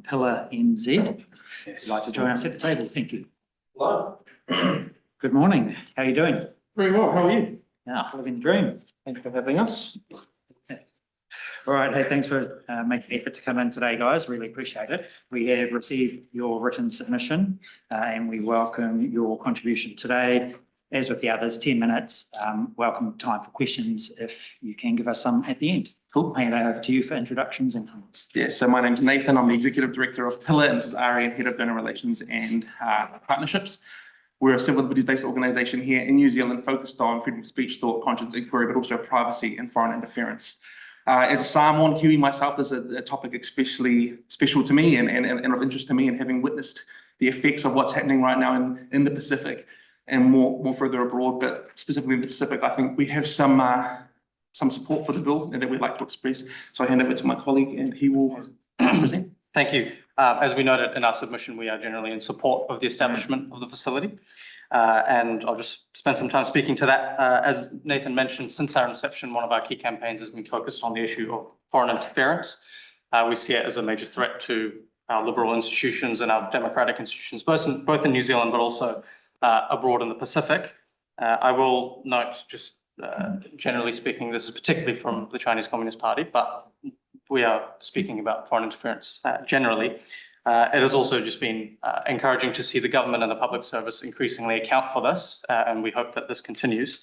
Pillar NZ. If you'd like to join us at the table, thank you. Hello. Good morning. How are you doing? Very well. How are you? Yeah, living the dream. Thanks for having us. All right. Hey, thanks for making the effort to come in today, guys. Really appreciate it. We have received your written submission and we welcome your contribution today. As with the others, 10 minutes. Welcome time for questions if you can give us some at the end. Cool. I'll hand it over to you for introductions and comments. Yeah, so my name's Nathan. I'm the Executive Director of Pillar, and this is Arian, Head of Donor Relations and Partnerships. We're a civil liberties-based organisation here in New Zealand focused on freedom of speech, thought, conscience, inquiry, but also privacy and foreign interference. As a Samoan Kiwi myself, this is a topic especially special to me and of interest to me, and having witnessed the effects of what's happening right now in the Pacific and more further abroad, but specifically in the Pacific, I think we have some support for the bill that we'd like to express. So I hand over to my colleague and he will present. Thank you. As we noted in our submission, we are generally in support of the establishment of the facility. And I'll just spend some time speaking to that. As Nathan mentioned, since our inception, one of our key campaigns has been focused on the issue of foreign interference. We see it as a major threat to our liberal institutions and our democratic institutions, both in New Zealand, but also abroad in the Pacific. I will note, just generally speaking, this is particularly from the Chinese Communist Party, but we are speaking about foreign interference generally. It has also just been encouraging to see the government and the public service increasingly account for this, and we hope that this continues.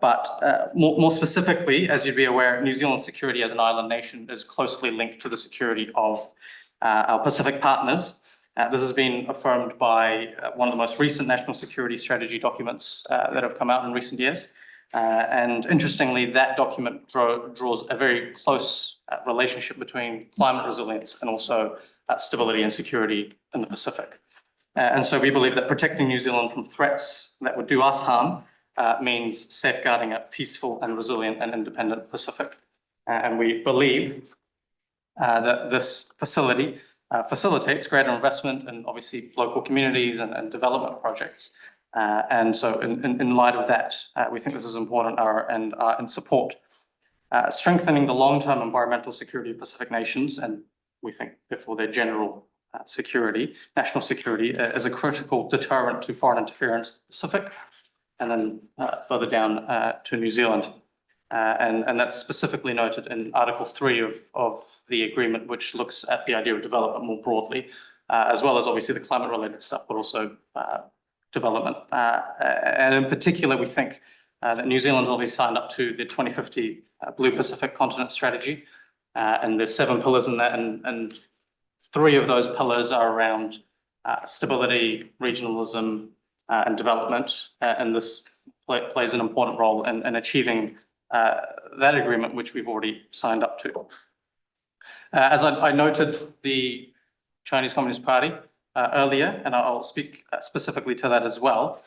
But more specifically, as you'd be aware, New Zealand's security as an island nation is closely linked to the security of our Pacific partners. This has been affirmed by one of the most recent national security strategy documents that have come out in recent years. And interestingly, that document draws a very close relationship between climate resilience and also stability and security in the Pacific. And so we believe that protecting New Zealand from threats that would do us harm means safeguarding a peaceful and resilient and independent Pacific. And we believe that this facility facilitates greater investment in obviously local communities and development projects. And so in light of that, we think this is important and are in support. Strengthening the long-term environmental security of Pacific nations, and we think therefore their general security, national security, is a critical deterrent to foreign interference in the Pacific, and then further down to New Zealand. And that's specifically noted in Article 3 of the agreement, which looks at the idea of development more broadly, as well as obviously the climate-related stuff, but also development. And in particular, we think that New Zealand's obviously signed up to the 2050 Blue Pacific Continent Strategy, and there's 7 pillars in that, and 3 of those pillars are around stability, regionalism, and development, and this plays an important role in achieving that agreement, which we've already signed up to. As I noted, the Chinese Communist Party earlier, and I'll speak specifically to that as well.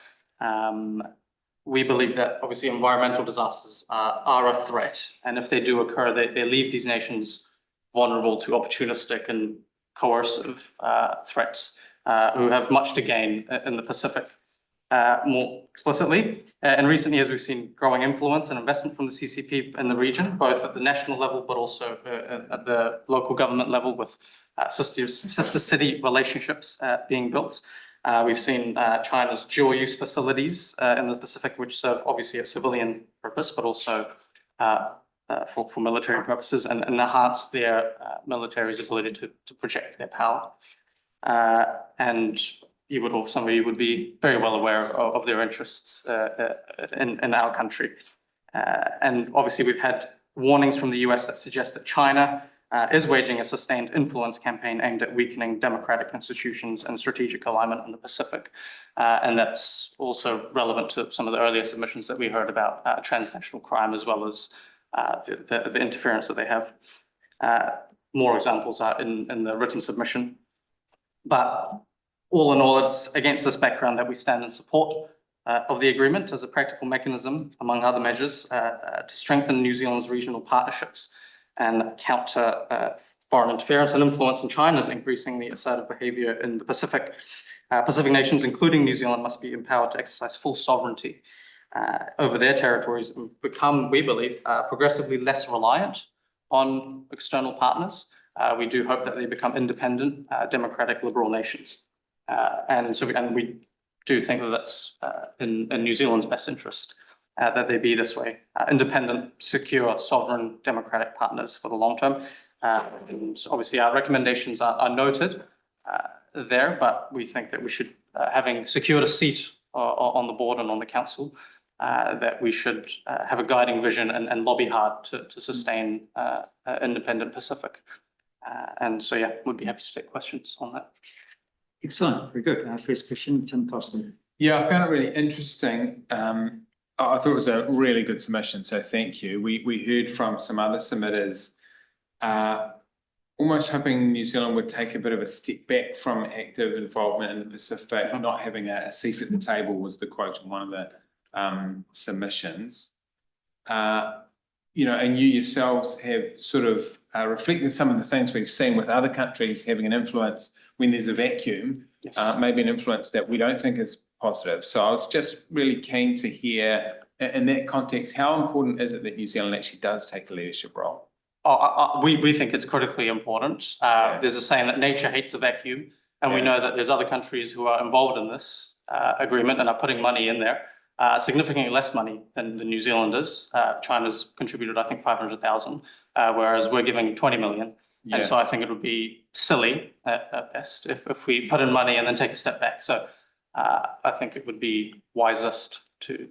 We believe that obviously environmental disasters are a threat, and if they do occur, they leave these nations vulnerable to opportunistic and coercive threats who have much to gain in the Pacific. More explicitly, in recent years, we've seen growing influence and investment from the CCP in the region, both at the national level, but also at the local government level, with sister city relationships being built. We've seen China's dual-use facilities in the Pacific, which serve obviously a civilian purpose, but also for military purposes, and enhance their military's ability to project their power. And some of you would be very well aware of their interests in our country. And obviously we've had warnings from the US that suggest that China is waging a sustained influence campaign aimed at weakening democratic institutions and strategic alignment in the Pacific. And that's also relevant to some of the earlier submissions that we heard about transnational crime, as well as the interference that they have. More examples are in the written submission. But all in all, it's against this background that we stand in support of the agreement as a practical mechanism, among other measures, to strengthen New Zealand's regional partnerships and counter foreign interference and influence in China's increasingly assertive behaviour in the Pacific. Pacific nations, including New Zealand, must be empowered to exercise full sovereignty over their territories and become, we believe, progressively less reliant on external partners, we do hope that they become independent, democratic, liberal nations. And we do think that that's in New Zealand's best interest, that they be this way, independent, secure, sovereign, democratic partners for the long term. And obviously our recommendations are noted there, but we think that we should, having secured a seat on the board and on the council, that we should have a guiding vision and lobby hard to sustain independent Pacific. And so, yeah, would be happy to take questions on that. Excellent, very good. First question, Tim Costin. Yeah, I found it really interesting. I thought it was a really good submission, so thank you. We heard from some other submitters almost hoping New Zealand would take a bit of a step back from active involvement in the Pacific. Not having a seat at the table was the quote in one of the submissions. You know, and you yourselves have sort of reflected some of the things we've seen with other countries having an influence when there's a vacuum, Yes. maybe an influence that we don't think is positive. So I was just really keen to hear, in that context, how important is it that New Zealand actually does take a leadership role? We think it's critically important. There's a saying that nature hates a vacuum, and we know that there's other countries who are involved in this agreement and are putting money in there, significantly less money than the New Zealanders. China's contributed, I think, 500,000, whereas we're giving 20 million. Yeah. And so I think it would be silly at best if we put in money and then take a step back. So I think it would be wisest to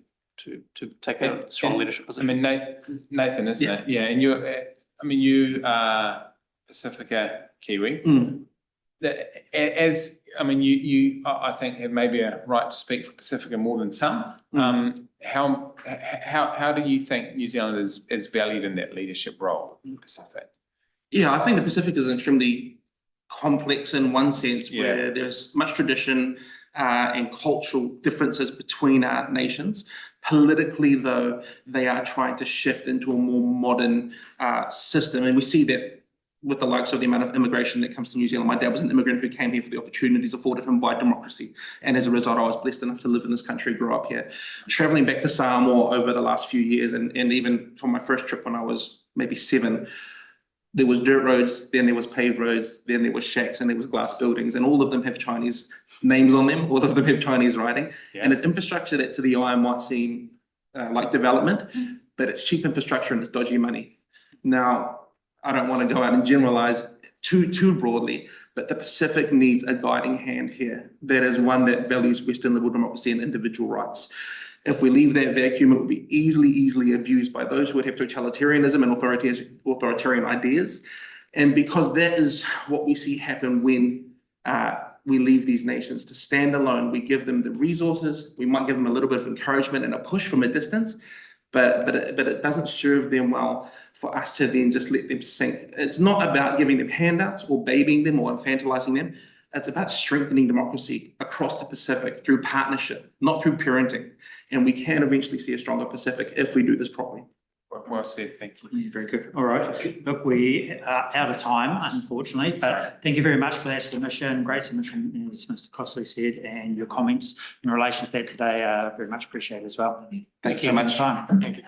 take a strong leadership I position. mean, Nathan, isn't it? Yeah, and you are Pacifica Kiwi. You, I think, have maybe a right to speak for Pacifica more than some. How do you think New Zealand is valued in that leadership role in Pacific? Yeah, I think the Pacific is extremely complex in one sense, where there's much tradition and cultural differences between our nations. Politically, though, they are trying to shift into a more modern system, and we see that with the likes of the amount of immigration that comes to New Zealand. My dad was an immigrant who came here for the opportunities afforded him by democracy, and as a result, I was blessed enough to live in this country, grow up here. Traveling back to Samoa over the last few years, and even from my first trip when I was maybe 7, there was dirt roads, then there was paved roads, then there was shacks, and there was glass buildings, and all of them have Chinese names on them, all of them have Chinese writing. And it's infrastructure that to the eye might seem like development, but it's cheap infrastructure and it's dodgy money. Now, I don't want to go out and generalize too broadly, but the Pacific needs a guiding hand here. That is one that values Western liberal democracy and individual rights. If we leave that vacuum, it will be easily abused by those who would have totalitarianism and authoritarian ideas. And because that is what we see happen when we leave these nations to stand alone, we give them the resources, we might give them a little bit of encouragement and a push from a distance, but it doesn't serve them well for us to then just let them sink. It's not about giving them handouts or babying them or infantilizing them. It's about strengthening democracy across the Pacific through partnership, not through parenting. And we can eventually see a stronger Pacific if we do this properly. Well said, thank you. Very good. All right. Look, we are out of time, unfortunately, but thank you very much for that submission. Great submission, as Mr. Costley said, and your comments in relation to that today are very much appreciated as well. Thank you so much. Thank you.